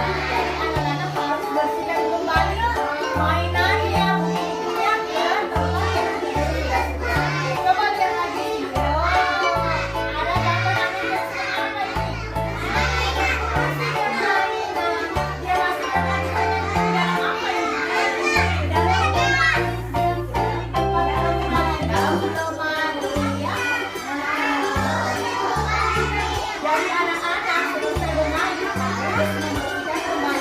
Jadi anak-anak harus bersihkan kembali mainannya, bukunya ya, tolong ya. Coba lihat lagi. Oh, ada gambar anaknya apa ini? Bersihkan mainan. Dia masukkan lagi mainannya ke dalam apa ini? Dalam lemari ya. Jadi anak-anak selesai bermain harus membersihkan kembali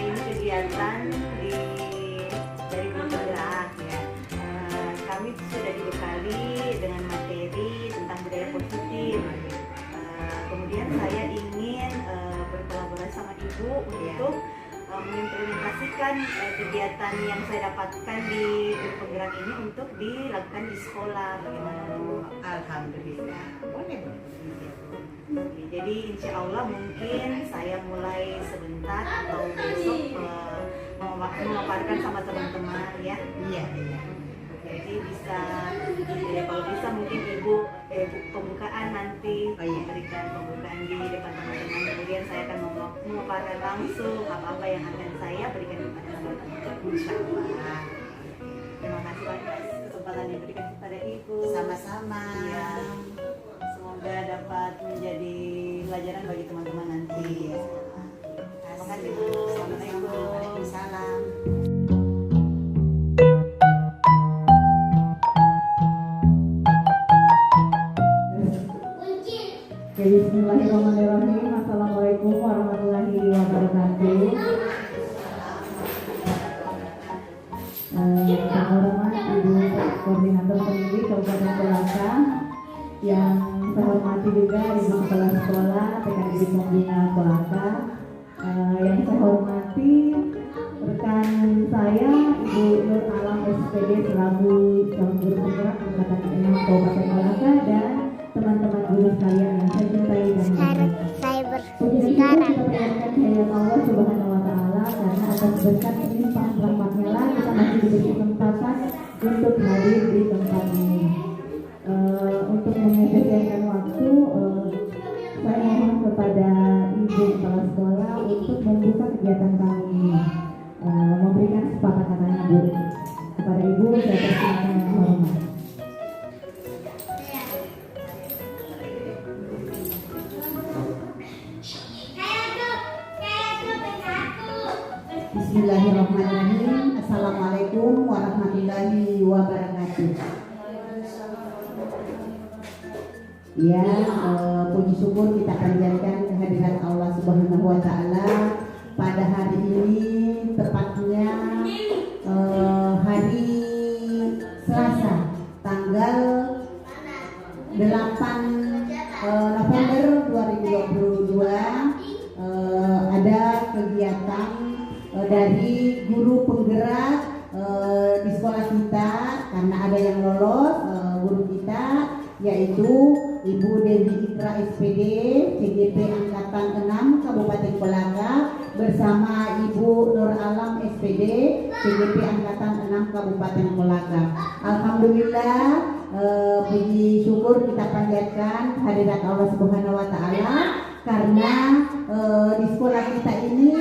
ini kegiatan dari Guru Penggerak ya. Kami sudah dibekali dengan materi tentang budaya positif. Kemudian saya ingin berkolaborasi sama Ibu untuk mengimplementasikan kegiatan yang saya dapatkan di Guru Penggerak ini untuk dilakukan di sekolah. Bagaimana Bu? Alhamdulillah, boleh. Jadi insya Allah mungkin saya mulai sebentar atau besok memaparkan sama teman-teman ya. Iya. Jadi bisa, ya kalau bisa mungkin Ibu pembukaan nanti memberikan pembukaan di depan teman-teman. Kemudian saya akan memaparkan langsung apa-apa yang akan saya berikan kepada teman-teman. Insya Allah. Terima kasih banyak kesempatan yang diberikan kepada Ibu. Sama-sama. Ya, semoga dapat menjadi pelajaran bagi teman-teman nanti. Terima kasih Bu. Assalamualaikum. Waalaikumsalam. Bismillahirrahmanirrahim. Assalamualaikum warahmatullahi wabarakatuh. Yang hormat Ibu Koordinator Pendidik Kabupaten Kolaka, yang saya hormati juga Ibu Kepala Sekolah TK Negeri Pembina Kolaka, yang saya hormati rekan saya Ibu Nur Alam SPD selaku calon guru penggerak angkatan 6 Kabupaten Kolaka, dan teman-teman guru sekalian yang saya cintai dan puji syukur kita panjatkan kehadirat Allah Subhanahu wa Ta'ala, karena atas berkat limpahan rahmatnya lah kita masih diberi kesempatan untuk hadir di tempat ini. Untuk mengefisienkan waktu, saya mohon kepada Ibu Kepala Sekolah untuk membuka kegiatan kami ini, memberikan kesepakatannya Bu. Kepada Ibu saya persilakan yang hormat. Bismillahirrahmanirrahim. Assalamualaikum warahmatullahi wabarakatuh. Ya, puji syukur kita panjatkan kehadiran Allah Subhanahu wa Ta'ala pada hari ini, tepatnya hari Selasa tanggal 8 November 2022. Ada kegiatan dari guru penggerak di sekolah kita, karena ada yang lolos guru kita, yaitu Ibu Dewi Ikra SPD CGP Angkatan 6 Kabupaten Kolaka bersama Ibu Nur Alam SPD CGP Angkatan 6 Kabupaten Kolaka. Alhamdulillah, puji syukur kita panjatkan hadirat Allah Subhanahu wa Ta'ala, karena di sekolah kita ini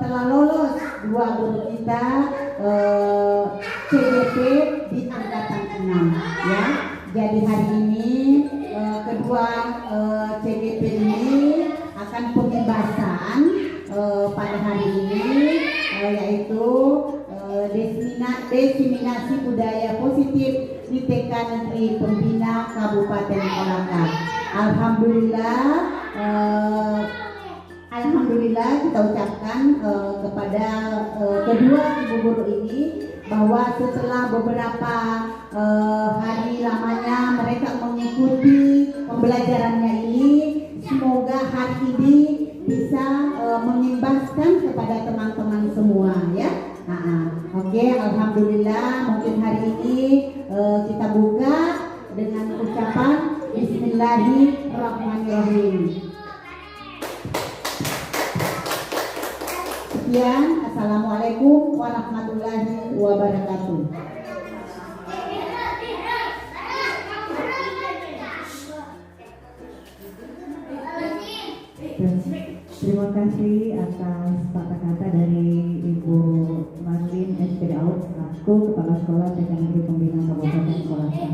telah lolos 2 guru kita CGP di angkatan 6 ya. Jadi hari ini kedua CGP ini akan pembebasan pada hari ini, yaitu diseminasi budaya positif di TK Negeri Pembina Kabupaten Kolaka. Alhamdulillah kita ucapkan kepada kedua ibu guru ini bahwa setelah beberapa hari lamanya mereka mengikuti pembelajarannya ini, semoga hari ini bisa mengimbaskan kepada teman-teman semua ya. Oke, alhamdulillah, mungkin hari ini kita buka dengan ucapan Bismillahirrahmanirrahim. Sekian, assalamualaikum warahmatullahi wabarakatuh. Terima kasih atas kata-kata dari Ibu Marlin SPD Out selaku Kepala Sekolah TK Negeri Pembina Kabupaten Kolaka.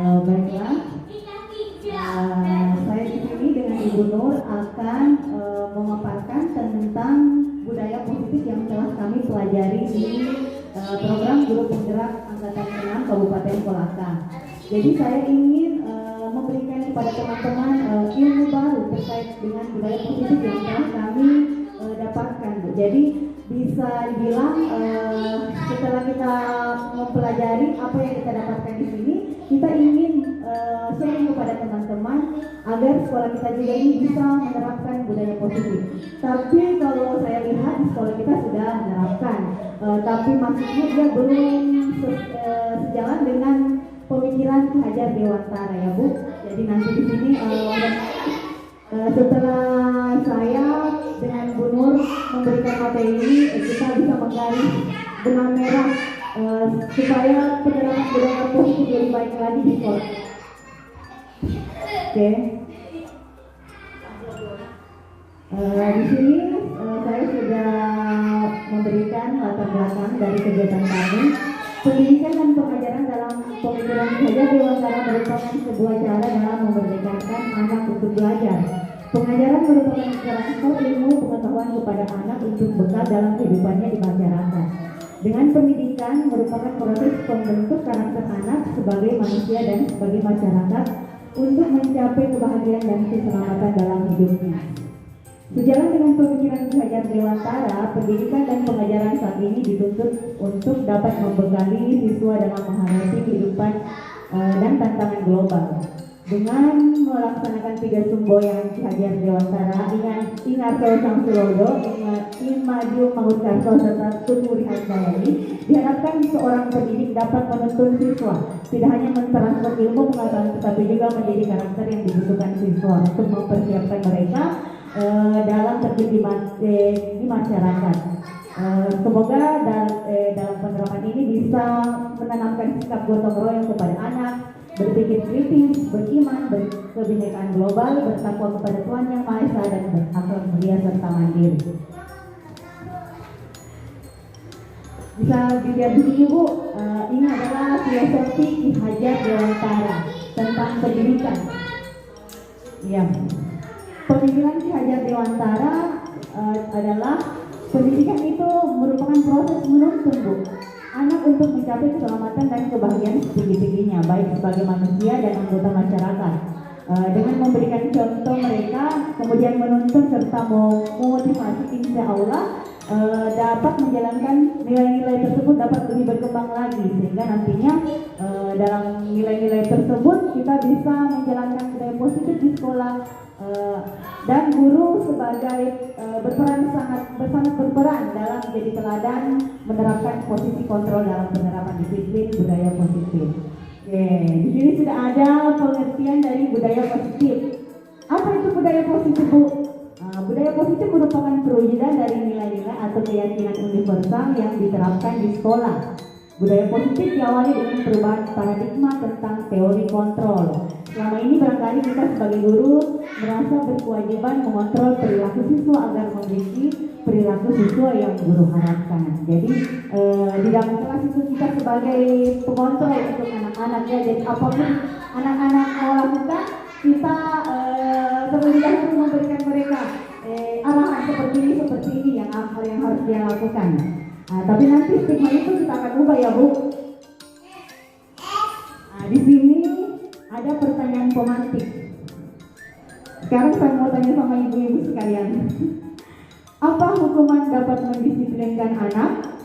Baiklah, saya di sini dengan Ibu Nur akan memaparkan tentang budaya positif yang telah kami pelajari di program Guru Penggerak Angkatan 6 Kabupaten Kolaka. Jadi saya ingin memberikan kepada teman-teman ilmu baru terkait dengan budaya positif yang telah kami dapatkan Jadi bisa dibilang setelah kita mempelajari apa yang kita dapatkan di sini, kita ingin sharing kepada teman-teman agar sekolah kita juga ini bisa menerapkan budaya positif. Tapi kalau saya lihat di sekolah kita sudah menerapkan, tapi maksudnya dia belum sejalan dengan pemikiran Ki Hajar Dewantara ya Bu. Jadi nanti di sini setelah saya dengan Bu Nur memberikan materi ini, kita bisa menggali benang merah supaya penerapan budaya positif lebih baik lagi di sekolah. Oke. Di sini saya sudah memberikan latar belakang dari kegiatan kami. Pendidikan dan pengajaran dalam pemikiran Ki Hajar Dewantara merupakan sebuah cara dalam memerdekakan anak untuk belajar. Pengajaran merupakan transfer ilmu pengetahuan kepada anak untuk bekal dalam kehidupannya di masyarakat. Dengan pendidikan merupakan proses pembentuk karakter anak sebagai manusia dan sebagai masyarakat untuk mencapai kebahagiaan dan keselamatan dalam hidupnya. Sejalan dengan pemikiran Ki Hajar Dewantara, pendidikan dan pengajaran saat ini dituntut untuk dapat membekali siswa dalam menghadapi kehidupan dan tantangan global. Dengan melaksanakan 3 semboyan Ki Hajar Dewantara, Ingarto Sang Sulodo, Maju Mangut Karso serta Tumuri Hansayani, diharapkan seorang pendidik dapat menuntun siswa tidak hanya mentransfer ilmu pengetahuan tetapi juga mendidik karakter yang dibutuhkan siswa untuk mempersiapkan mereka dalam terjun di masyarakat. Semoga dalam penerapan ini bisa menanamkan sikap gotong royong kepada anak, berpikir kritis, beriman, berkebinekaan global, bertakwa kepada Tuhan Yang Maha Esa dan berakhlak mulia serta mandiri. Bisa dilihat di sini Bu, ini adalah filosofi Ki Hajar Dewantara tentang pendidikan. Ya. Pemikiran Ki Hajar Dewantara adalah pendidikan itu merupakan proses menuntun Bu anak untuk mencapai keselamatan dan kebahagiaan setinggi-tingginya baik sebagai manusia dan anggota masyarakat. Dengan memberikan contoh mereka, kemudian menuntun serta memotivasi, insya Allah dapat menjalankan nilai-nilai tersebut dapat lebih berkembang lagi sehingga nantinya dalam nilai-nilai tersebut kita bisa menjalankan budaya positif di sekolah. Dan guru sebagai sangat berperan dalam menjadi teladan menerapkan posisi kontrol dalam penerapan disiplin budaya positif. Oke, di sini sudah ada pengertian dari budaya positif. Apa itu budaya positif Bu? Budaya positif merupakan perwujudan dari nilai-nilai atau keyakinan universal yang diterapkan di sekolah. Budaya positif diawali dengan perubahan paradigma tentang teori kontrol. Selama ini barangkali kita sebagai guru merasa berkewajiban mengontrol perilaku siswa agar memiliki perilaku siswa yang guru harapkan. Jadi di dalam kelas itu kita sebagai pengontrol untuk anak-anaknya. Jadi apapun anak-anak mau lakukan, kita terlebih dahulu memberikan mereka arahan seperti ini yang harus dia lakukan. Tapi nanti stigma itu kita akan ubah ya Bu. Di sini ada pertanyaan pemantik. Sekarang saya mau tanya sama ibu-ibu sekalian. Apa hukuman dapat mendisiplinkan anak?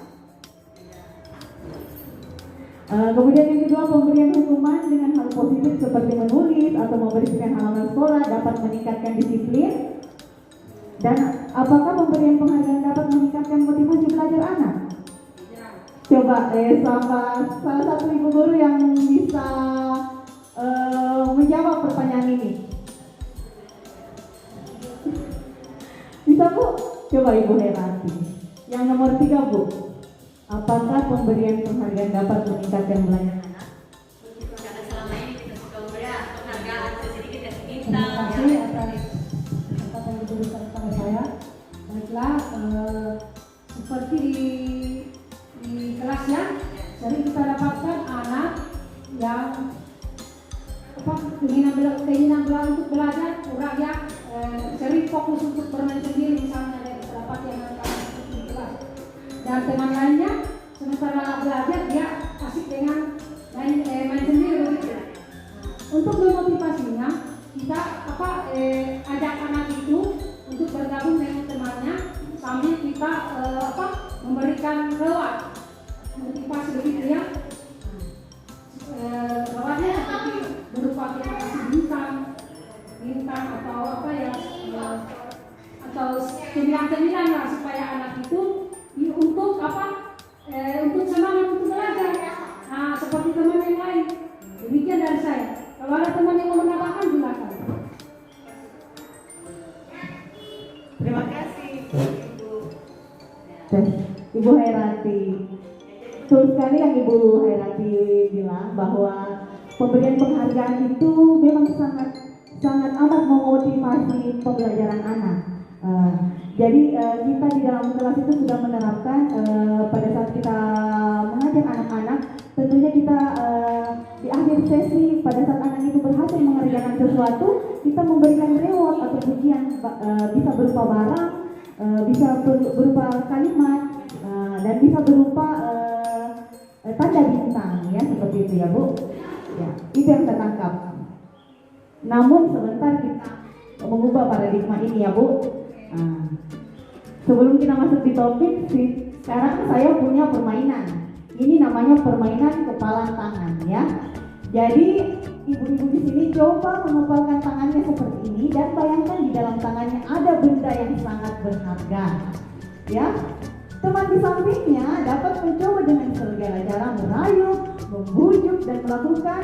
Kemudian yang kedua, pemberian hukuman dengan hal positif seperti menulis atau membersihkan halaman sekolah dapat meningkatkan disiplin. Dan apakah pemberian penghargaan dapat meningkatkan motivasi belajar anak? Coba sama salah satu ibu guru yang bisa menjawab pertanyaan ini. Bisa Bu? Coba Ibu Herati. Yang nomor 3 Bu. Apakah pemberian penghargaan dapat meningkatkan belajar anak? Karena selama ini kita suka memberi penghargaan sedikit dan Terima bintang. kasih atas kesempatan yang diberikan kepada saya. Baiklah, seperti di kelasnya, jadi kita dapatkan anak yang keinginan untuk belajar kurang ya, sering fokus untuk bermain sendiri misalnya dari pendapat yang di kelas. Dan teman lainnya sementara belajar dia asik dengan main sendiri begitu. Untuk memotivasinya kita ajak anak itu untuk bergabung dengan temannya sambil kita memberikan reward, motivasi begitu ya. Rewardnya seperti berupa kita kasih bintang atau apa ya, atau cemilan-cemilan lah supaya anak itu untuk apa? Untuk semangat untuk belajar. Nah, seperti teman yang lain. Demikian dari saya. Kalau ada teman yang mau menambahkan, silakan. Terima kasih Ibu. Dan Ibu Hairati, betul sekali yang Ibu Hairati bilang bahwa pemberian penghargaan itu memang sangat amat memotivasi pembelajaran anak. Jadi kita di dalam kelas itu sudah menerapkan pada saat kita mengajar anak-anak, tentunya kita di akhir sesi pada saat anak itu berhasil mengerjakan sesuatu, kita memberikan reward atau pujian, bisa berupa barang, bisa berupa kalimat, dan bisa berupa tanda bintang ya, seperti itu ya Bu. Ya, itu yang saya tangkap. Namun sebentar kita mengubah paradigma ini ya Bu. Sebelum kita masuk di topik, sekarang saya punya permainan. Ini namanya permainan kepala tangan ya. Jadi ibu-ibu di sini coba mengepalkan tangannya seperti ini dan bayangkan di dalam tangannya ada benda yang sangat berharga. Ya, teman di sampingnya dapat mencoba dengan segala cara merayu, membujuk dan melakukan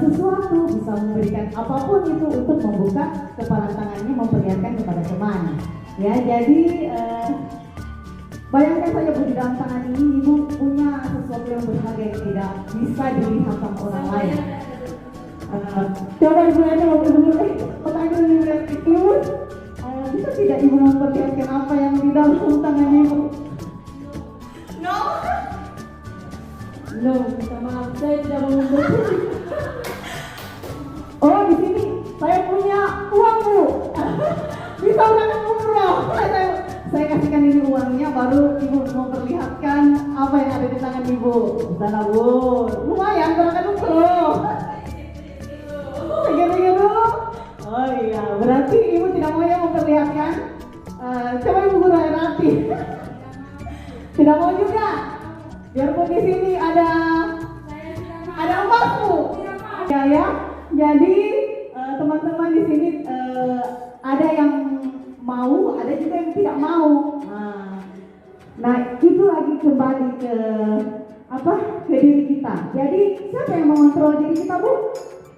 sesuatu, bisa memberikan apapun itu untuk membuka kepala tangannya, memperlihatkan kepada teman. Ya, jadi bayangkan saja Bu, di dalam tangan ini Ibu punya sesuatu yang berharga yang tidak bisa dilihat sama orang lain. Coba Ibu aja pertanyaan Ibu, bisa tidak Ibu memperlihatkan apa yang di dalam tangan Ibu? No, minta maaf, saya tidak mau memperlihatkan. Oh, di sini saya punya uang Bu. Bisa berangkat umroh. Saya kasihkan ini uangnya, baru Ibu memperlihatkan apa yang ada di tangan Ibu. Sana Bu, lumayan berangkat umroh. Gitu dulu. Oh iya, berarti Ibu tidak mau yang memperlihatkan. Coba Ibu Guru Hairati. Tidak mau juga. Biarpun di sini ada emas Bu. Ya. Jadi teman-teman di sini ada yang mau, ada juga yang tidak mau. Nah, itu lagi kembali ke ke diri kita. Jadi siapa yang mengontrol diri kita Bu?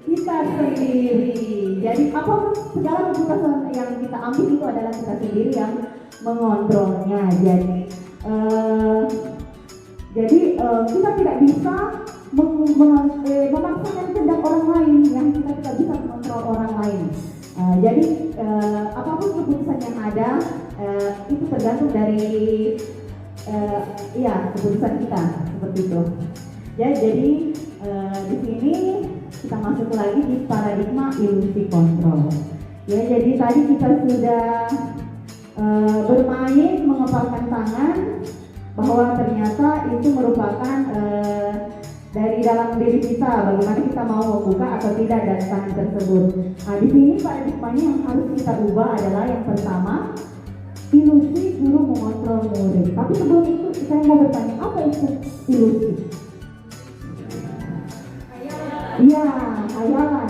Kita sendiri. Jadi apapun segala keputusan yang kita ambil itu adalah kita sendiri yang mengontrolnya. Jadi kita tidak bisa memaksakan kehendak orang lain, yang kita tidak bisa mengontrol orang lain. Jadi apapun keputusan yang ada itu tergantung dari keputusan kita, seperti itu. Ya, jadi di sini kita masuk lagi di paradigma ilusi kontrol. Ya, jadi tadi kita sudah bermain mengepalkan tangan, bahwa ternyata itu merupakan dari dalam diri kita, bagaimana kita mau membuka atau tidak dari tangan tersebut. Nah, di sini paradigmanya yang harus kita ubah adalah yang pertama, ilusi guru mengontrol murid. Tapi sebelum itu saya mau bertanya, apa itu ilusi? Iya, hayalan.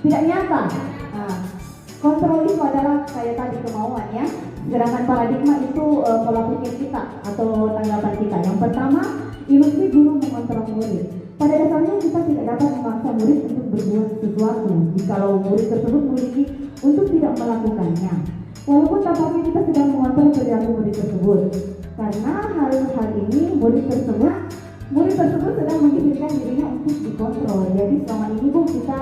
Tidak nyata. Nah, kontrol itu adalah kayak tadi kemauan ya. Sedangkan paradigma itu pola pikir kita atau tanggapan kita. Yang pertama, ilusi guru mengontrol murid. Pada dasarnya kita tidak dapat memaksa murid untuk berbuat sesuatu jikalau murid tersebut memiliki untuk tidak melakukannya. Walaupun tampaknya kita sedang mengontrol perilaku murid tersebut. Karena hal ini murid tersebut sedang mengizinkan dirinya untuk dikontrol. Jadi selama ini Bu, kita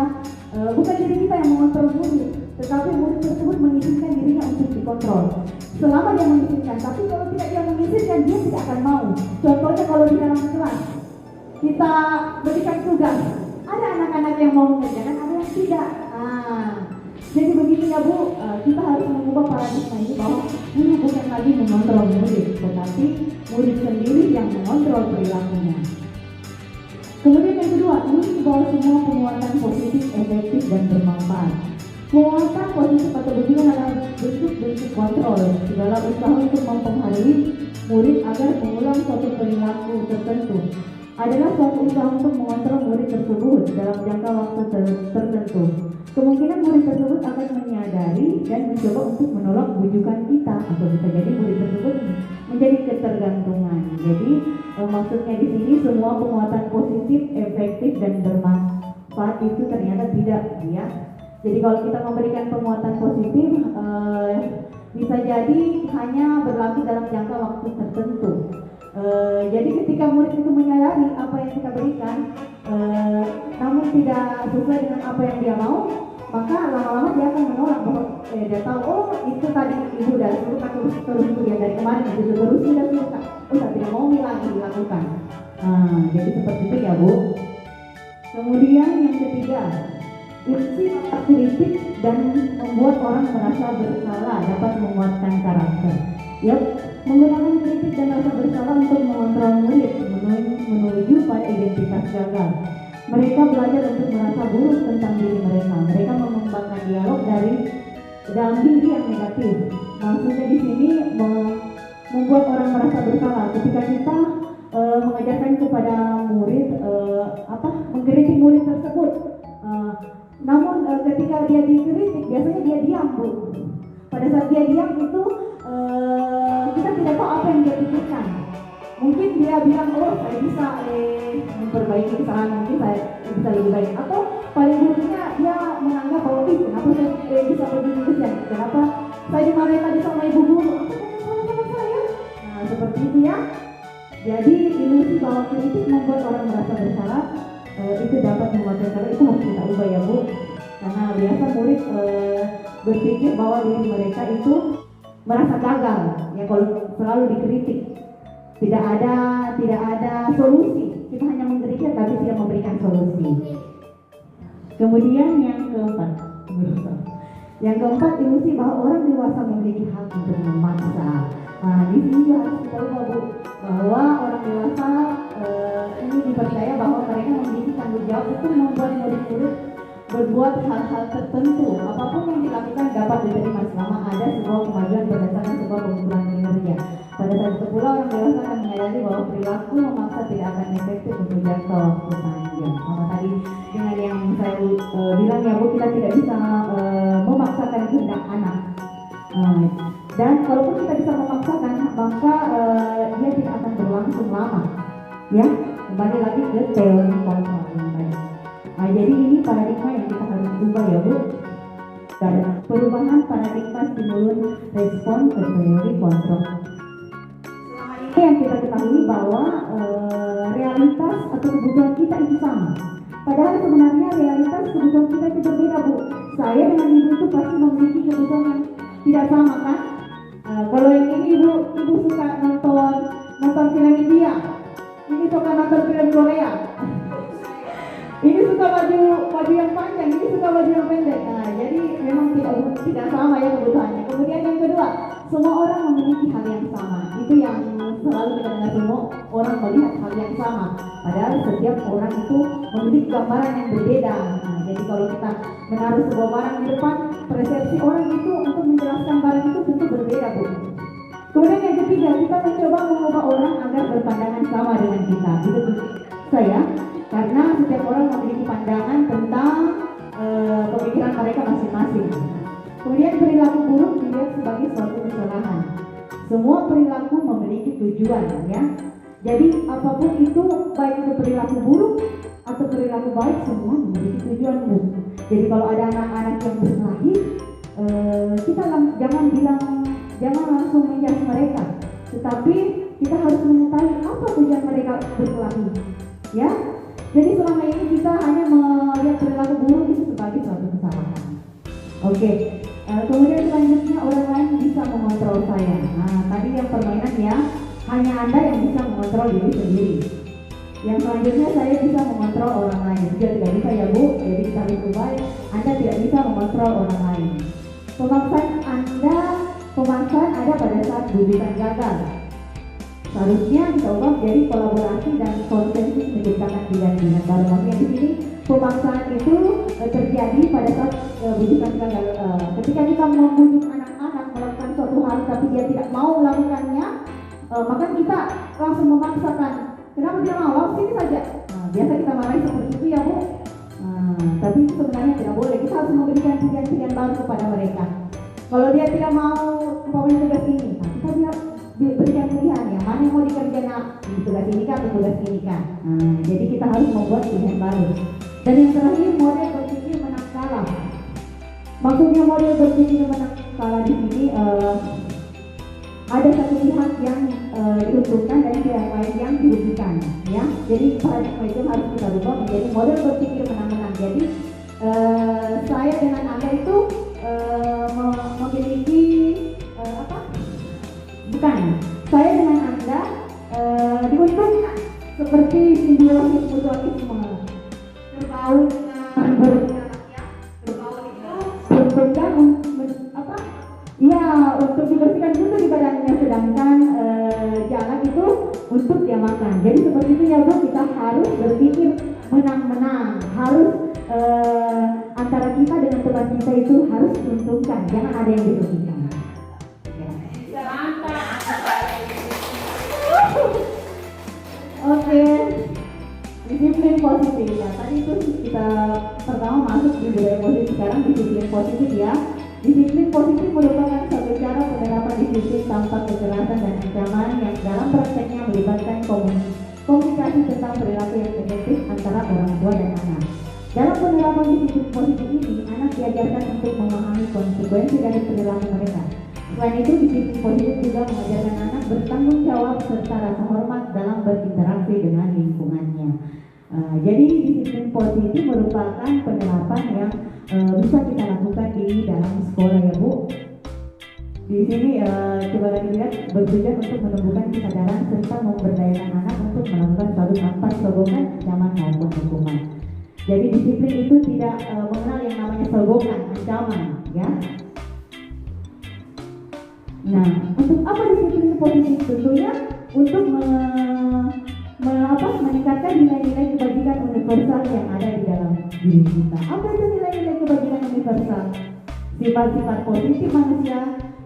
bukan diri kita yang mengontrol murid, tetapi murid tersebut mengizinkan dirinya untuk dikontrol. Selama dia mengizinkan, tapi kalau tidak dia mengizinkan, dia tidak akan mau. Contohnya kalau di dalam kelas kita berikan tugas, ada anak-anak yang mau mengerjakan, ada yang tidak. Jadi begini ya Bu, kita harus mengubah paradigma ini bahwa guru bukan lagi mengontrol murid, tetapi murid sendiri yang mengontrol perilakunya. Kemudian yang kedua, ini bahwa semua penguatan positif, efektif dan bermanfaat. Penguatan positif atau bentukan adalah bentuk-bentuk kontrol. Segala usaha untuk mempengaruhi murid agar mengulang suatu perilaku tertentu adalah suatu usaha untuk mengontrol murid tersebut dalam jangka waktu tertentu. Kemungkinan murid tersebut akan menyadari dan mencoba untuk menolak bujukan kita, atau bisa jadi murid tersebut menjadi ketergantungan. Jadi maksudnya di sini semua penguatan positif, efektif dan bermanfaat itu ternyata tidak, ya. Jadi kalau kita memberikan penguatan positif bisa jadi hanya berlaku dalam jangka waktu tertentu. Jadi ketika murid itu menyadari apa yang kita berikan namun tidak sesuai dengan apa yang dia mau, maka lama-lama dia akan menolak bahwa dia tahu, oh itu tadi ibu udah suruh aku terus dia dari kemarin itu terus sudah suka, oh saya tidak mau lagi dilakukan. Jadi seperti itu ya Bu. Kemudian yang ketiga, prinsip kritik dan membuat orang merasa bersalah dapat menguatkan karakter. Yap, menggunakan kritik dan rasa bersalah untuk mengontrol murid menuju pada identitas gagal. Mereka belajar untuk merasa buruk tentang diri mereka. Mereka mengembangkan dialog dari dalam diri yang negatif. Maksudnya di sini membuat orang merasa bersalah. Ketika kita mengajarkan kepada murid mengkritik murid tersebut. Namun ketika dia dikritik, biasanya dia diam, Bu. Pada saat dia diam itu kita tidak tahu apa yang dia pikirkan. Mungkin dia bilang, oh saya bisa memperbaiki kesalahan, mungkin saya bisa lebih baik. Atau paling buruknya dia menganggap bahwa kenapa saya bisa begini kesian, kenapa saya dimarahin tadi sama ibu guru, apa yang salah sama saya? Nah seperti itu ya. Jadi ilusi bahwa kritik membuat orang merasa bersalah itu dapat membuat cara itu harus kita ubah ya Bu. Karena biasa murid berpikir bahwa diri mereka itu merasa gagal ya kalau selalu dikritik. Tidak ada solusi. Kita hanya mengkritik tapi tidak memberikan solusi. Kemudian yang keempat ilusi bahwa orang dewasa memiliki hak untuk memaksa. Nah di sini juga harus kita ubah Bu, bahwa orang dewasa ini dipercaya bahwa mereka memiliki tanggung jawab untuk membuat murid-murid berbuat hal-hal tertentu. Apapun yang dilakukan dapat diterima selama ada sebuah kemajuan berdasarkan sebuah pengukuran kinerja. Pada saat itu pula orang dewasa akan menyadari bahwa perilaku memaksa tidak akan efektif untuk jangka waktu panjang. Sama tadi dengan yang saya bilang ya Bu, kita tidak bisa memaksakan kehendak anak. Dan kalaupun kita bisa memaksakan, maka dia tidak akan berlangsung lama. Ya, kembali lagi ke teori kontrol yang tadi. Jadi ini paradigma yang kita harus ubah ya Bu. Karena perubahan paradigma stimulus respon ke teori kontrol. Yang kita ketahui bahwa realitas atau kebutuhan kita itu sama. Padahal sebenarnya realitas kebutuhan kita itu berbeda Bu. Saya dengan ibu itu pasti memiliki kebutuhan yang tidak sama kan? Kalau yang ini ibu suka nonton film India, ini suka nonton film Korea. Ini suka baju yang panjang, ini suka baju yang pendek. Nah, jadi memang tidak sama ya kebutuhannya. Kemudian yang kedua, semua orang memiliki hal yang sama. Itu yang selalu kita dengar, semua orang melihat hal yang sama. Padahal setiap orang itu memiliki gambaran yang berbeda. Nah, jadi kalau kita menaruh sebuah barang di depan, persepsi orang itu untuk menjelaskan barang itu tentu berbeda Bu. Kemudian yang ketiga, kita mencoba mengubah orang agar berpandangan sama dengan kita. Itu saya. Karena setiap orang memiliki pandangan tentang pemikiran mereka masing-masing. Kemudian perilaku buruk dilihat sebagai suatu kesalahan. Semua perilaku memiliki tujuan ya. Jadi apapun itu, baik itu perilaku buruk atau perilaku baik, semua memiliki tujuan Bu. Jadi kalau ada anak-anak yang berkelahi, kita jangan langsung menjudge mereka, tetapi kita harus mengetahui apa tujuan mereka berkelahi. Ya. Jadi selama ini kita hanya melihat perilaku buruk itu sebagai suatu kesalahan. Oke. Kemudian selanjutnya orang lain bisa mengontrol saya. Nah, tadi yang permainan ya, hanya Anda yang bisa mengontrol diri sendiri. Yang selanjutnya saya bisa mengontrol orang lain. Juga tidak bisa ya Bu. Jadi kita harus ubah. Anda tidak bisa mengontrol orang lain. Pemaksaan ada pada saat bujukan gagal. Seharusnya kita ubah menjadi kolaborasi dan konsensus menciptakan pilihan-pilihan baru. Maksudnya di sini pemaksaan itu terjadi pada saat bujukan gagal. Ketika kita membujuk anak-anak melakukan suatu hal tapi dia tidak mau melakukannya, maka kita langsung memaksakan. Kenapa dia mau? Sini saja. Nah, biasa kita marahi seperti itu ya Bu. Tapi sebenarnya tidak boleh. Kita harus memberikan pilihan-pilihan baru kepada mereka. Kalau dia tidak mau umpamanya tugas ini, nah kita berikan pilihan yang mana yang mau dikerjakan, di tugas ini kah atau tugas ini kah. Jadi kita harus membuat pilihan baru. Dan yang terakhir, model berpikir menang kalah. Maksudnya model berpikir menang kalah di sini ada satu pihak yang diuntungkan dan pihak lain yang dirugikan, ya. Jadi paradigma itu harus kita rubah menjadi model berpikir menang-menang. Jadi saya dengan Anda itu memiliki bukan, saya dengan Anda diuntungkan seperti simbiosis mutualisme, berbaur beruntungkan ya untuk dibersihkan dulu di badannya, sedangkan jalan itu untuk dia makan. Jadi seperti itu ya Bu, kita harus berpikir menang-menang, harus antara kita dengan teman kita itu harus diuntungkan, jangan ada yang dirugikan. Oke, disiplin positif ya. Tadi itu kita pertama masuk di budaya positif, sekarang disiplin positif ya. Disiplin positif merupakan suatu cara penerapan disiplin tanpa kekerasan dan ancaman yang dalam prakteknya melibatkan komunikasi tentang perilaku yang efektif antara orang tua dan anak. Dalam penerapan disiplin positif ini, anak diajarkan untuk memahami konsekuensi dari perilaku mereka. Selain itu, disiplin positif juga mengajarkan anak bertanggung jawab serta rasa hormat dalam berinteraksi dengan lingkungannya. Jadi disiplin positif merupakan penerapan yang bisa kita lakukan di dalam sekolah ya Bu. Di sini coba lagi lihat, bertujuan untuk menumbuhkan kesadaran serta memberdayakan anak untuk melakukan suatu tanpa sogongan, ancaman maupun hukuman. Jadi disiplin itu tidak mengenal yang namanya sogongan, ancaman, ya. Nah, untuk apa disiplin positif? Tentunya untuk meningkatkan nilai-nilai kebajikan universal yang ada di dalam diri kita. Apa itu nilai-nilai kebajikan universal? Sifat-sifat positif manusia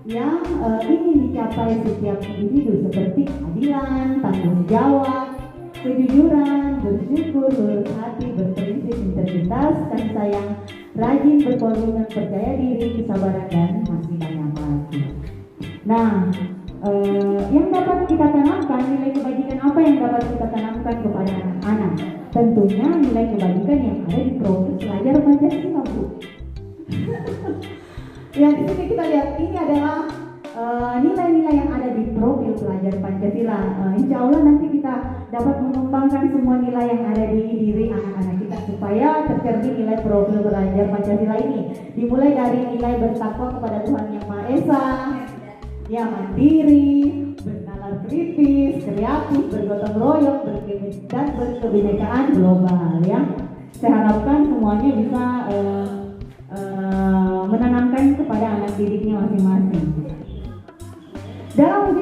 yang ingin dicapai setiap individu seperti keadilan, tanggung jawab, kejujuran, bersyukur, lurus hati, berprinsip, integritas, kasih sayang, rajin, berkomitmen, percaya diri, kesabaran, dan masih banyak lagi. Nah, yang dapat kita tanamkan, nilai kebajikan apa yang dapat kita tanamkan kepada anak-anak? Tentunya nilai kebajikan yang ada di profil pelajar Pancasila, Bu. Ya, di sini kita lihat ini adalah nilai-nilai yang ada di profil pelajar Pancasila. Insya Allah nanti kita dapat mengembangkan semua nilai yang ada di diri anak-anak kita supaya tercermin nilai profil pelajar Pancasila ini. Dimulai dari nilai bertakwa kepada Tuhan Yang Maha Esa, ya, mandiri, bernalar kritis, kreatif, bergotong royong, dan berkebinekaan global, ya. Saya harapkan semuanya bisa menanamkan kepada anak didiknya masing-masing. Dalam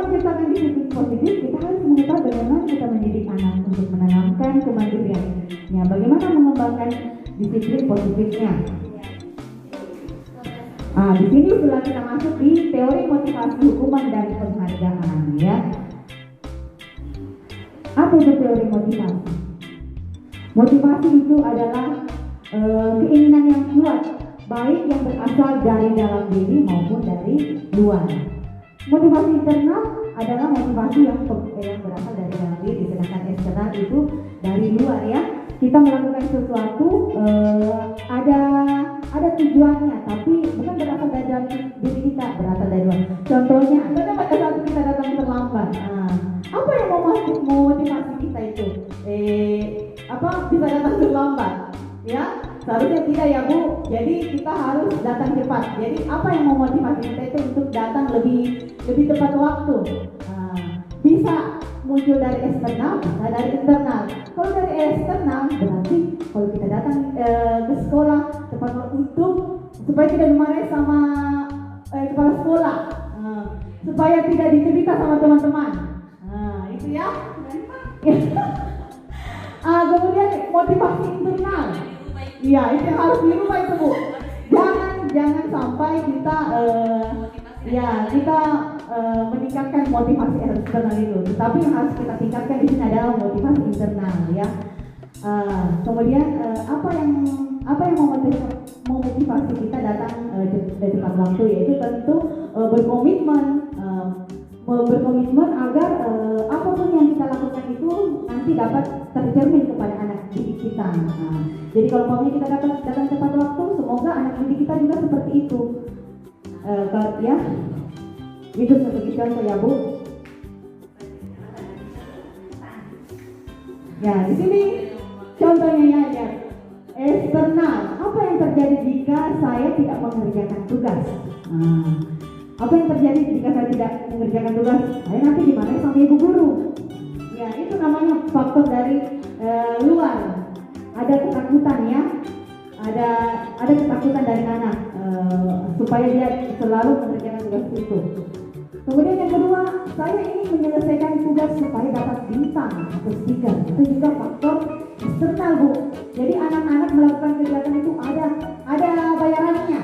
menciptakan disiplin positif, kita harus mengetahui bagaimana kita mendidik anak untuk menanamkan kemandiriannya, bagaimana mengembangkan disiplin positifnya. Di sini setelah kita masuk di teori motivasi, hukuman, dan penghargaan, ya. Apa itu teori motivasi? Motivasi itu adalah keinginan yang kuat, baik yang berasal dari dalam diri maupun dari luar. Motivasi internal adalah motivasi yang berasal dari dalam diri, sedangkan eksternal itu dari luar, ya. Kita melakukan sesuatu ada tujuannya, tapi bukan berasal dari dalam diri kita, berasal dari luar. Contohnya, pada saat kita datang terlambat, apa yang mau motivasi kita itu? Bisa datang terlambat, ya? Seharusnya tidak ya Bu. Jadi kita harus datang cepat. Jadi apa yang memotivasi kita itu untuk datang lebih tepat waktu? Bisa muncul dari eksternal, bisa dari internal. Kalau dari eksternal berarti kalau kita datang ke sekolah tepat waktu untuk supaya tidak dimarahi sama kepala sekolah, supaya tidak dicerita sama teman-teman. Itu ya. Kemudian motivasi internal. Iya, itu yang harus dirubah itu Bu. jangan sampai kita kita meningkatkan motivasi eksternal itu, tetapi yang harus kita tingkatkan di sini adalah motivasi internal ya. Kemudian apa yang memotivasi kita datang dari tepat waktu, yaitu tentu berkomitmen agar apapun yang kita lakukan itu nanti dapat tercermin kepada anak didik kita. Jadi kalau maunya kita datang tepat waktu, semoga anak didik kita juga seperti itu. Ya, itu sebagai contoh ya Bu. Ya di sini contohnya ya, eksternal. Apa yang terjadi jika saya tidak mengerjakan tugas? Apa yang terjadi jika saya tidak mengerjakan tugas? Saya nanti dimarahin sama ibu guru. Ya, itu namanya faktor dari luar. Ada ketakutan ya, ada ketakutan dari anak supaya dia selalu mengerjakan tugas itu. Kemudian yang kedua, saya ingin menyelesaikan tugas supaya dapat bintang atau stiker. Itu juga faktor eksternal Bu. Jadi anak-anak melakukan kegiatan itu ada bayarannya.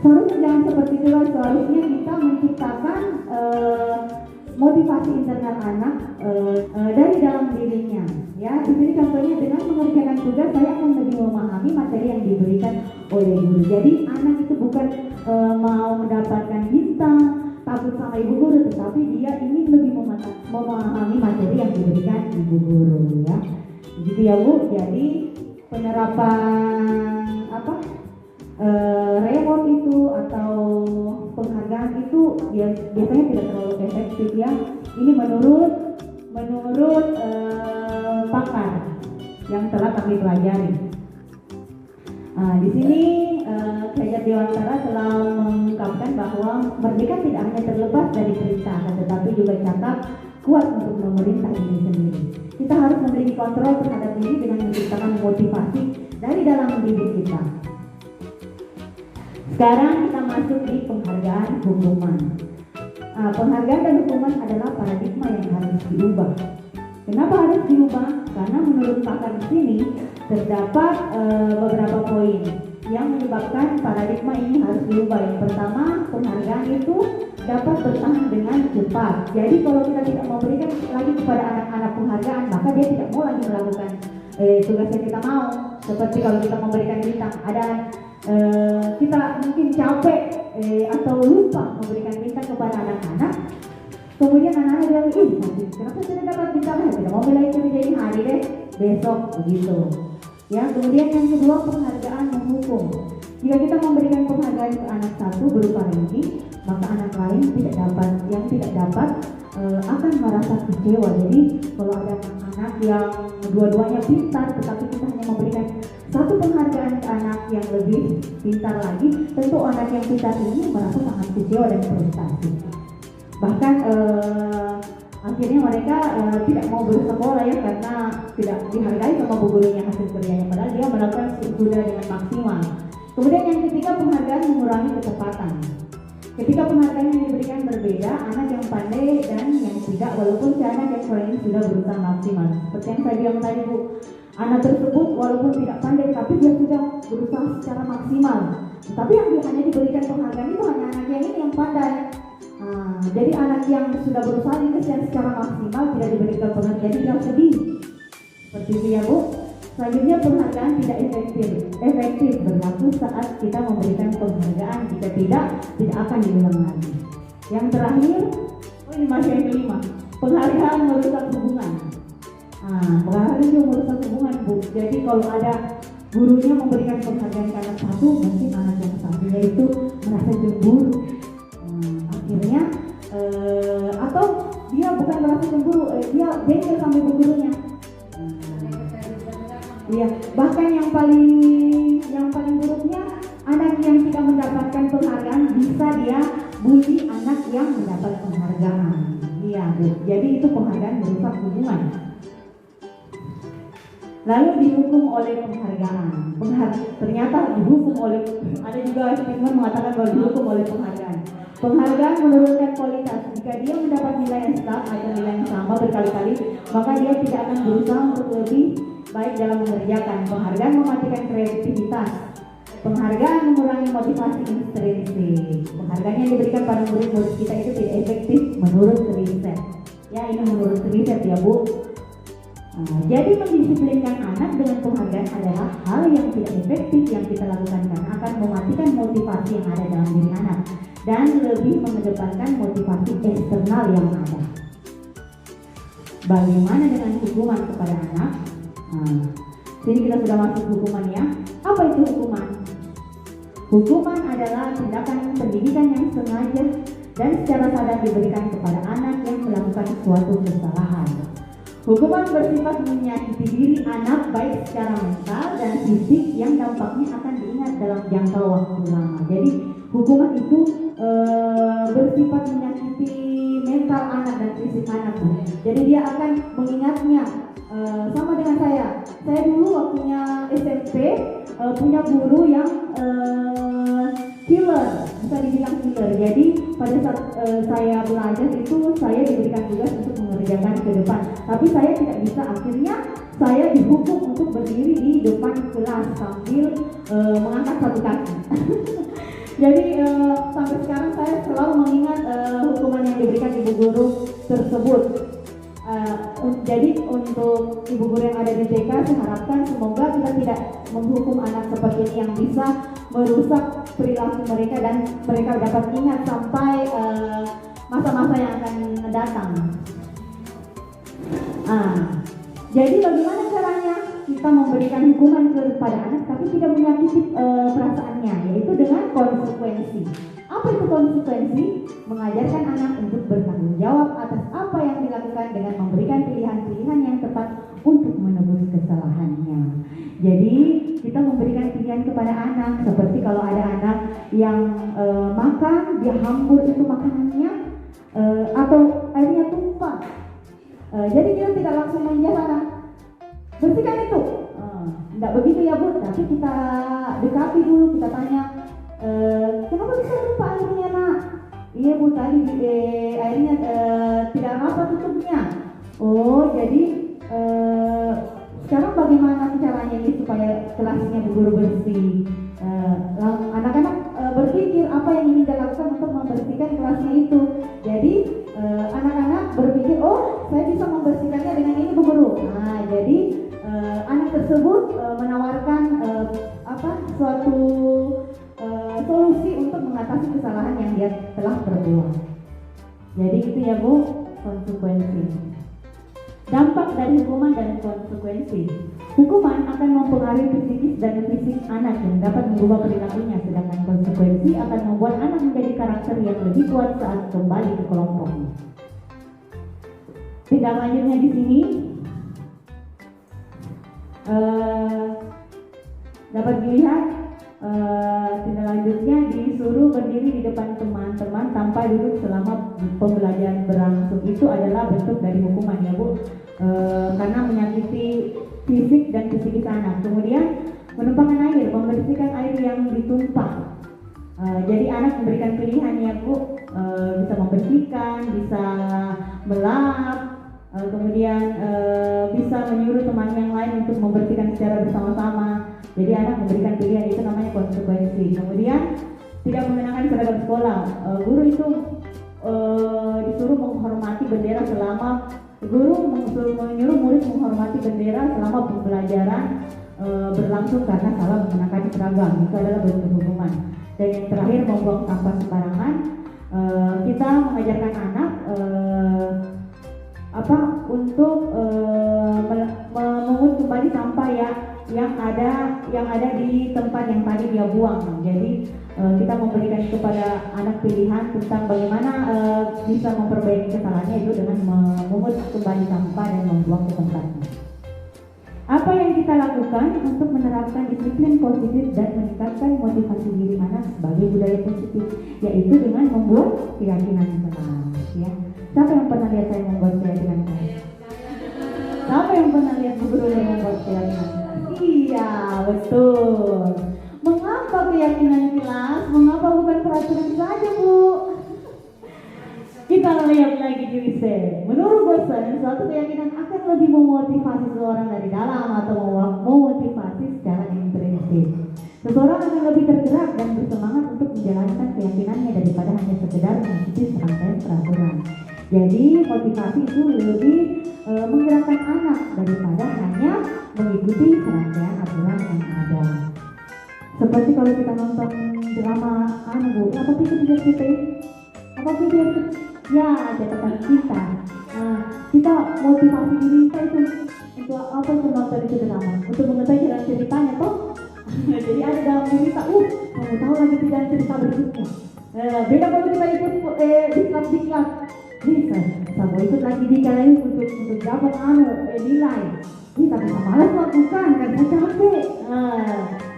Seharusnya jangan seperti itu, seharusnya kita menciptakan motivasi internal anak dari dalam dirinya. Ya, di sini contohnya dengan mengerjakan tugas saya akan lebih memahami materi yang diberikan oleh guru. Jadi anak itu bukan mau mendapatkan bintang, takut sama ibu guru, tetapi dia ingin lebih memahami materi yang diberikan ibu guru ya. Begitu ya Bu. Jadi penerapan reward itu atau penghargaan itu biasanya tidak terlalu efektif ya. Ini menurut pakar yang telah kami pelajari. Di sini Kiai Dewantara telah mengungkapkan bahwa merdeka tidak hanya terlepas dari perintah, tetapi juga cakap kuat untuk memerintah diri sendiri. Kita harus memiliki kontrol terhadap diri dengan menciptakan motivasi dari dalam diri kita. Sekarang kita masuk di penghargaan hukuman. Penghargaan dan hukuman adalah paradigma yang harus diubah. Kenapa harus diubah? Karena menurut pakar di sini terdapat beberapa poin yang menyebabkan paradigma ini harus diubah. Yang pertama, penghargaan itu dapat bertahan dengan cepat. Jadi kalau kita tidak memberikan lagi kepada anak-anak penghargaan, maka dia tidak mau lagi melakukan tugas yang kita mau. Seperti kalau kita memberikan bintang, kita mungkin capek atau lupa memberikan bintang kepada anak-anak. Kemudian anak-anak bilang, kenapa saya dapat bintang? Tidak mau mulai kerja ini hari deh, besok begitu. Ya, kemudian yang kedua, penghargaan menghukum. Jika kita memberikan penghargaan ke anak satu berupa ranking, maka anak lain yang tidak dapat akan merasa kecewa. Jadi kalau ada anak yang dua-duanya pintar, tetapi kita hanya memberikan satu penghargaan ke anak yang lebih pintar lagi, tentu anak yang pintar ini merasa sangat kecewa dan frustasi. Bahkan akhirnya mereka tidak mau bersekolah ya, karena tidak dihargai sama bu gurunya hasil kerjanya, padahal dia melakukan sudah dengan maksimal. Kemudian yang ketiga, penghargaan mengurangi kecepatan. Ketika penghargaan yang diberikan berbeda, anak yang pandai dan yang tidak, walaupun si anak yang kurang ini sudah berusaha maksimal. Seperti yang saya bilang tadi Bu, anak tersebut walaupun tidak pandai tapi dia sudah berusaha secara maksimal. Tapi yang hanya diberikan penghargaan itu hanya anak yang ini yang pandai. Jadi anak yang sudah berusaha ini secara maksimal tidak diberikan penghargaan, jadi dia sedih. Seperti itu ya Bu. Selanjutnya, penghargaan tidak efektif berlaku saat kita memberikan penghargaan. Jika tidak akan diulang lagi. Yang terakhir, ini masih yang kelima, penghargaan merusak hubungan. Penghargaan itu merusak hubungan Bu. Jadi kalau ada gurunya memberikan penghargaan ke anak satu, mungkin anak yang satunya itu merasa cemburu. Akhirnya atau dia bukan merasa cemburu, dia jengkel sama ibu gurunya. Iya, bahkan yang paling buruknya, anak yang tidak mendapatkan penghargaan bisa dia bully anak yang mendapat penghargaan. Iya Bu, jadi itu penghargaan merusak hubungan. Lalu dihukum oleh penghargaan. Ternyata dihukum oleh, ada juga statement mengatakan bahwa dihukum oleh penghargaan. Penghargaan menurunkan kualitas. Jika dia mendapat nilai yang setara atau nilai yang sama berkali-kali, maka dia tidak akan berusaha untuk lebih baik dalam mengerjakan. Penghargaan mematikan kreativitas. Penghargaan mengurangi motivasi intrinsik. Penghargaan yang diberikan pada murid-murid kita itu tidak efektif menurut riset. Ya, ini menurut riset ya Bu. Jadi mendisiplinkan anak dengan penghargaan adalah hal yang tidak efektif yang kita lakukan karena akan mematikan motivasi yang ada dalam diri anak dan lebih mengedepankan motivasi eksternal yang ada. Bagaimana dengan hukuman kepada anak? Sini kita sudah masuk hukuman ya. Apa itu hukuman? Hukuman adalah tindakan pendidikan yang sengaja dan secara sadar diberikan kepada anak yang melakukan suatu kesalahan. Hukuman bersifat menyakiti diri anak baik secara mental dan fisik yang dampaknya akan diingat dalam jangka waktu lama. Jadi hukuman itu bersifat menyakiti mental anak dan fisik anak. Jadi dia akan mengingatnya. Sama dengan saya dulu waktunya SMP punya guru yang killer, bisa dibilang killer. Jadi pada saat saya belajar itu saya diberikan tugas untuk mengerjakan ke depan, tapi saya tidak bisa. Akhirnya saya dihukum untuk berdiri di depan kelas sambil mengangkat satu kaki. Jadi sampai sekarang saya selalu mengingat hukuman yang diberikan ibu guru tersebut. Jadi untuk ibu guru yang ada di TK, saya harapkan semoga kita tidak menghukum anak seperti ini yang bisa merusak perilaku mereka dan mereka dapat ingat sampai masa-masa yang akan datang. Jadi bagaimana caranya kita memberikan hukuman kepada anak tapi tidak menyakiti perasaannya, yaitu dengan konsekuensi. Apa itu konsekuensi? Mengajarkan anak untuk bertanggung jawab atas apa yang dilakukan dengan memberikan pilihan-pilihan yang tepat untuk menebus kesalahannya. Jadi kita memberikan pilihan kepada anak, seperti kalau ada anak yang makan, dia hambur itu makanannya atau airnya tumpah. Jadi kita tidak langsung menjawab, bersihkan itu. Tidak begitu ya Bu, tapi kita dekati dulu, kita tanya, kenapa bisa lupa airnya nak? Iya Bu, tadi airnya tidak rapat tutupnya. Oh, jadi sekarang bagaimana caranya ini supaya kelasnya guru bersih? Anak-anak berpikir apa yang ingin dilakukan untuk membersihkan kelasnya itu. Jadi anak-anak berpikir, oh saya bisa membersihkannya dengan ini Bu Guru. Jadi anak tersebut menawarkan suatu solusi untuk mengatasi kesalahan yang dia telah perbuat. Jadi itu ya Bu, konsekuensi. Dampak dari hukuman dan konsekuensi. Hukuman akan mempengaruhi psikis dan fisik anak yang dapat mengubah perilakunya, sedangkan konsekuensi akan membuat anak menjadi karakter yang lebih kuat saat kembali ke kelompoknya. Tindak lanjutnya di sini dapat dilihat. Tindak lanjutnya disuruh berdiri di depan teman-teman tanpa duduk selama pembelajaran berlangsung. Itu adalah bentuk dari hukuman ya Bu, karena menyakiti fisik dan psikis anak. Kemudian menumpahkan air, membersihkan air yang ditumpah. Jadi anak memberikan pilihan ya Bu, bisa membersihkan, bisa melap, kemudian bisa menyuruh teman yang lain untuk membersihkan secara bersama-sama. Jadi anak memberikan pilihan, itu namanya konsekuensi. Kemudian tidak mengenakan seragam sekolah. Guru itu disuruh menghormati bendera selama menyuruh murid menghormati bendera selama pembelajaran berlangsung karena salah mengenakan seragam. Itu adalah bentuk hukuman. Dan yang terakhir, membuang sampah sembarangan. Kita mengajarkan anak untuk memungut kembali sampah yang ada di tempat yang tadi dia buang. Jadi kita memberikan kepada anak pilihan tentang bagaimana bisa memperbaiki kesalahannya, itu dengan memungut kembali sampah dan membuang ke tempatnya. Apa yang kita lakukan untuk menerapkan disiplin positif dan meningkatkan motivasi diri anak sebagai budaya positif, yaitu dengan membuat keyakinan keras. Ya. Siapa yang pernah lihat saya membuat keyakinan keras? Siapa yang pernah lihat Bu Guru yang membuat keyakinan keras? Iya, betul. Mengapa keyakinan keras? Mengapa bukan peraturan saja Bu? Kita lihat lagi di riset. Menurut Bosan, suatu keyakinan akan lebih memotivasi seseorang dari dalam atau memotivasi secara intrinsik. Seseorang akan lebih tergerak dan bersemangat untuk menjalankan keyakinannya daripada hanya sekedar mengikuti serangkaian peraturan. Jadi motivasi itu lebih menggerakkan anak daripada hanya mengikuti serangkaian aturan yang ada. Seperti kalau kita nonton drama Bu, apa sih kebiasaan kita? Apa kebiasaan? Ya, catatan kita. Kita motivasi diri kita itu untuk apa itu nonton itu drama? Untuk mengetahui jalan ceritanya toh. Jadi ada dalam diri kita, kamu tahu lagi jalan cerita berikutnya. Beda kalau kita ikut diklat. Bisa, saya ikut lagi diklat untuk dapat nilai. Tapi malas lakukan karena capek.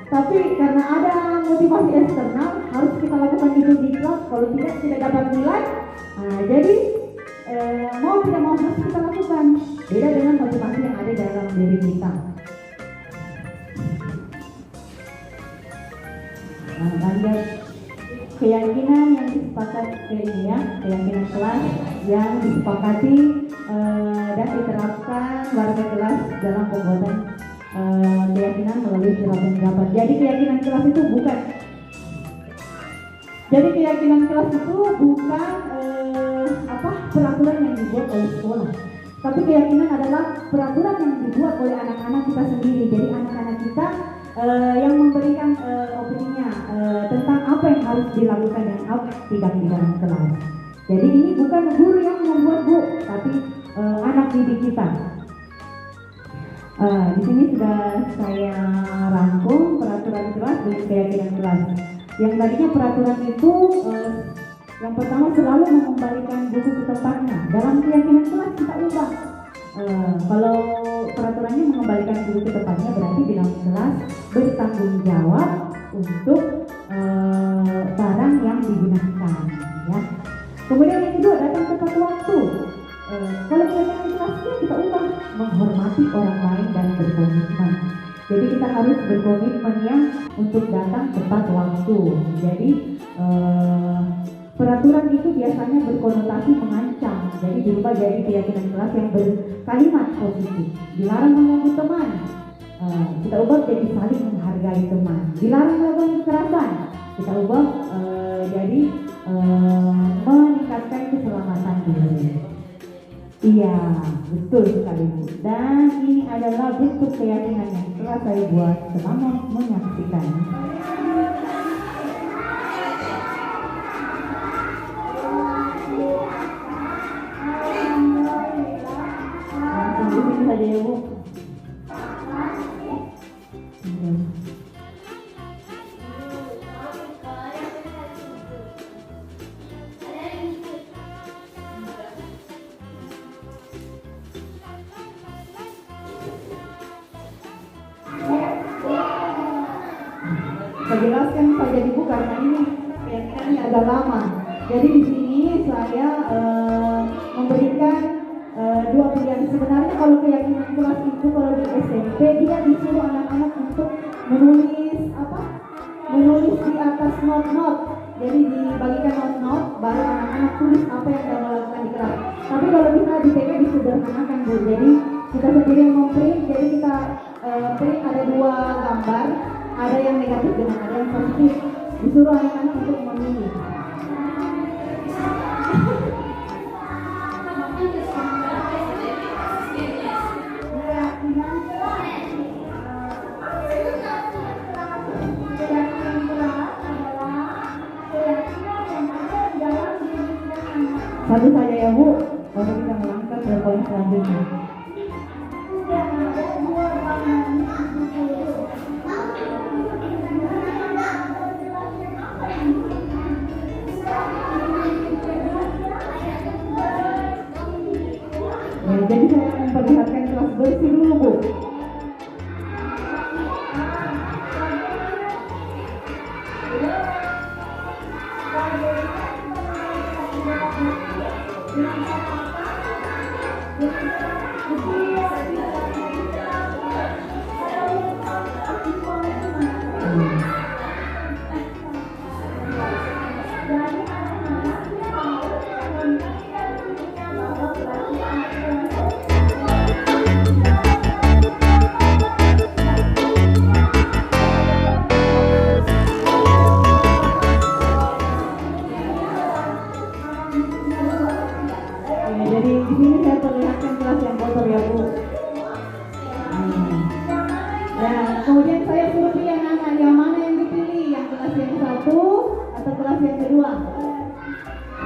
Tapi karena ada motivasi eksternal harus kita lakukan itu diklat. Kalau tidak dapat nilai. Jadi mau tidak mau harus kita lakukan. Beda dengan motivasi yang ada dalam diri kita. Lanjut keyakinan yang disepakati keyakinan kelas yang disepakati dan diterapkan warga kelas dalam pembuatan keyakinan melalui surat pendapat. Jadi keyakinan kelas itu bukan peraturan yang dibuat oleh sekolah, tapi keyakinan adalah peraturan yang dibuat oleh anak-anak kita sendiri. Jadi anak-anak kita yang memberikan opininya tentang apa yang harus dilakukan dan apa tidak di dalam kelas. Jadi ini bukan guru yang membuat Bu, tapi anak didik kita. Di sini sudah saya rangkum peraturan kelas dan keyakinan kelas. Yang tadinya peraturan itu yang pertama selalu mengembalikan buku ke tempatnya. Dalam keyakinan kelas kita ubah. Kalau peraturannya mengembalikan buku ke tempatnya berarti di dalam kelas bertanggung jawab untuk barang yang digunakan. Ya. Kemudian yang kedua datang tepat waktu. Kalau keyakinan kelasnya kita ubah menghormati orang lain dan berkomitmen. Jadi kita harus berkomitmen yang untuk datang tepat waktu. Jadi peraturan itu biasanya berkonotasi mengancam. Jadi dirubah jadi keyakinan kelas yang berkalimat positif. Dilarang mengganggu teman. Kita ubah jadi saling menghargai teman. Dilarang melakukan kekerasan. Kita ubah jadi meningkatkan keselamatan diri. Iya, betul sekali Bu. Dan ini adalah bentuk keyakinan yang telah saya buat selama menyaksikan. Langsung di sini saja ya Bu. Saya jelaskan saja Ibu karena ini keyakinannya agak lama. Jadi di sini saya memberikan dua pilihan. Sebenarnya kalau keyakinan kelas itu kalau di SMP dia disuruh anak-anak untuk menulis di atas not-not. Jadi dibagikan not-not baru anak-anak tulis apa yang akan melakukan di kelas. Tapi kalau kita di TK disederhanakan Bu. Jadi kita sendiri yang memprint. Jadi kita print ada dua gambar. Ada yang negatif dan ada yang positif. Disuruh anak-anak untuk memilih. Satu saja ya Bu, baru kita melangkah ke poin selanjutnya. Jadi saya memperlihatkan kelas bersih dulu Bu.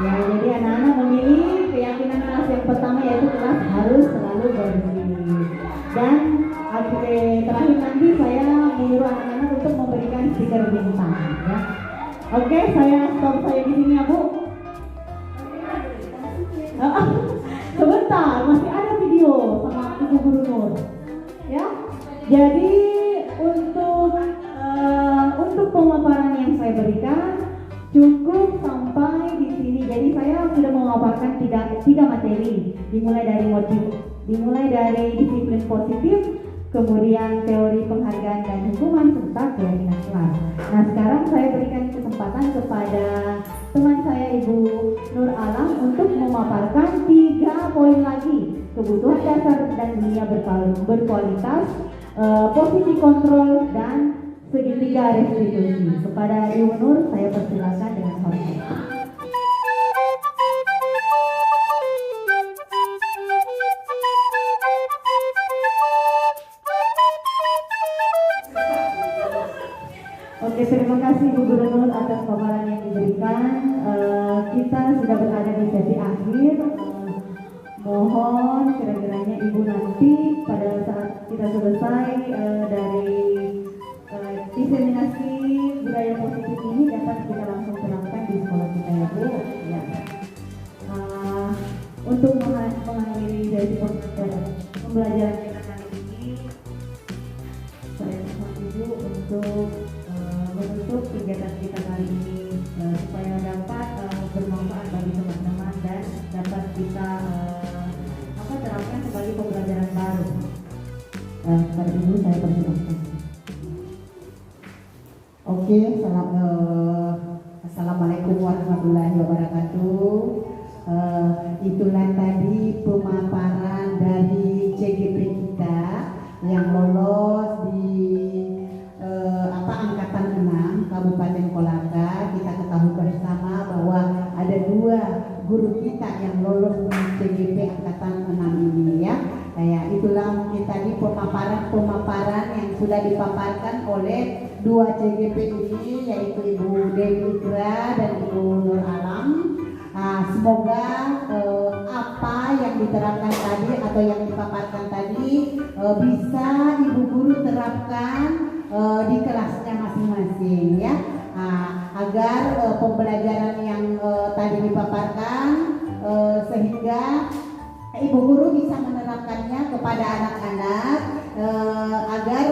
Ya, jadi anak-anak memilih keyakinan kelas yang pertama yaitu kelas harus selalu bersih. Dan terakhir nanti saya menyuruh anak-anak untuk memberikan stiker bintang. Ya. Oke, saya stop saya di sini ya Bu. Sebentar, masih ada video sama Ibu Guru Nur. Ya, jadi untuk pemaparan yang saya berikan cukup sampai di sini. Jadi saya sudah memaparkan tiga materi, dimulai dari disiplin positif, kemudian teori penghargaan dan hukuman serta keyakinan kelas. Nah, sekarang saya berikan kesempatan kepada teman saya Ibu Nur Alam untuk memaparkan 3 poin lagi: kebutuhan dasar dan dunia berkualitas, posisi kontrol, dan segitiga restitusi. Kepada Ibu Nur saya persilakan dengan hormat. Oke, terima kasih Ibu Gubernur atas paparan yang diberikan. Kita sudah berada di sesi akhir. Mohon kira-kiranya Ibu nanti pada saat kita selesai dari diseminasi budaya positif ini dapat kita langsung terapkan di sekolah kita ya Bu. Ya. Untuk mengakhiri dari pembelajaran kita kali ini, saya mohon Ibu untuk menutup kegiatan kita kali ini supaya dapat bermanfaat bagi teman-teman dan dapat kita terapkan sebagai pembelajaran baru. Kepada Ibu saya persilakan. Oke, assalamualaikum warahmatullahi wabarakatuh. Itulah tadi pemaparan dari CGP kita yang lolos di angkatan 6 Kabupaten Kolaka. Kita ketahui bersama bahwa ada 2 guru kita yang lolos di CGP angkatan 6 ini ya. Itulah mungkin tadi pemaparan yang sudah dipaparkan oleh 2 CGP ini, yaitu Ibu Dewi Ikra dan Ibu Nur Alam. Semoga apa yang diterapkan tadi atau yang dipaparkan tadi bisa Ibu Guru terapkan di kelasnya masing-masing ya, agar pembelajaran yang tadi dipaparkan sehingga Ibu Guru bisa menerapkannya kepada anak-anak agar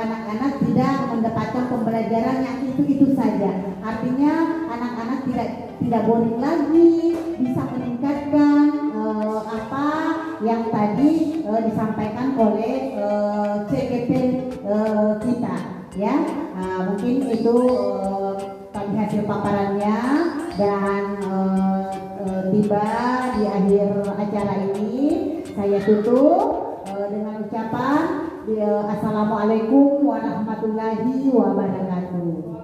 anak-anak tidak mendapatkan pembelajaran yang itu saja. Artinya anak-anak tidak boring lagi, bisa meningkatkan apa yang tadi disampaikan oleh CGP kita ya. Mungkin itu tadi hasil paparannya, dan tiba di akhir acara ini saya tutup dengan ucapan Assalamualaikum warahmatullahi wabarakatuh.